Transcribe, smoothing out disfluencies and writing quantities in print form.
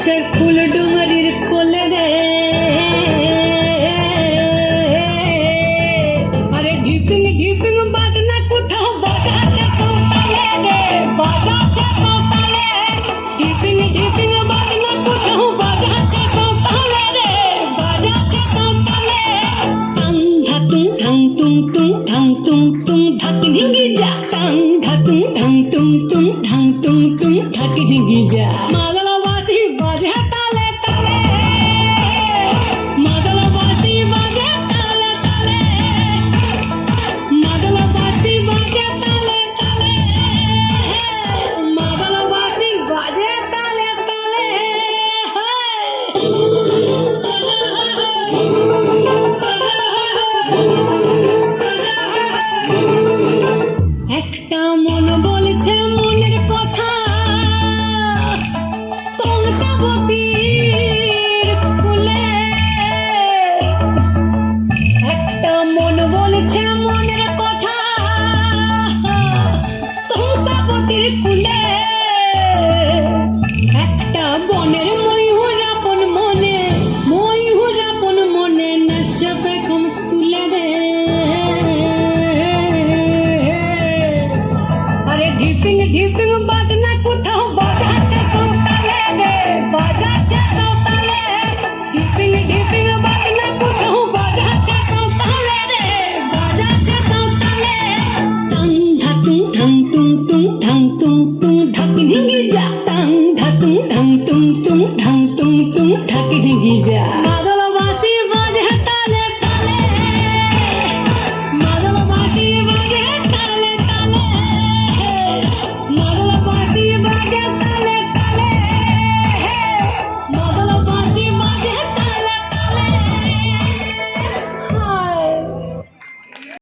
আছে ফুল ডুঙরির কোলে রে, আরে ঢিপিং ঢিপিং বাজনা কোথাও বাজাচ্ছে সৌতালে রে, বাজাচ্ছে সৌতালে, ঢিপিং ঢিপিং বাজনা কোথাও বাজাচ্ছে সৌতালে রে, বাজাচ্ছে সৌতালে। টাং ধাতুং ধাং তুং তুং ধাং তুং তুং ধাকি ধিঙ্গি যা, টাং ধাতুং ধাং তুং তুং ধাং তুং তুং ধাকি ধিঙ্গি যা। মাদলবাসী বাজে তালে তালে, মাদলবাসী বাজে তালে তালে, মাদলবাসী বাজে তালে তালে, মাদলবাসী বাজে তালে তালে। একটা মন বলছে মনের কথা, কংসাবতীর কোলে, একটা মন বলছে মনের কথা, কংসাবতীর কোলে, একটা বনের ময়ূর আপন মনে, ময়ূর আপন মনে নাচবে কম তুলে রে, আরে ঢিপিং ঢিপিং বাজনা কোথাও বাজাচ্ছে সৌতালে রে, বাজাচ্ছে সৌতালে, ঢিপিং ঢিপিং বাজনা কোথাও বাজাচ্ছে সৌতালে রে, বাজাচ্ছে সৌতালে। টাং ধাতুং ধাং তুং তুং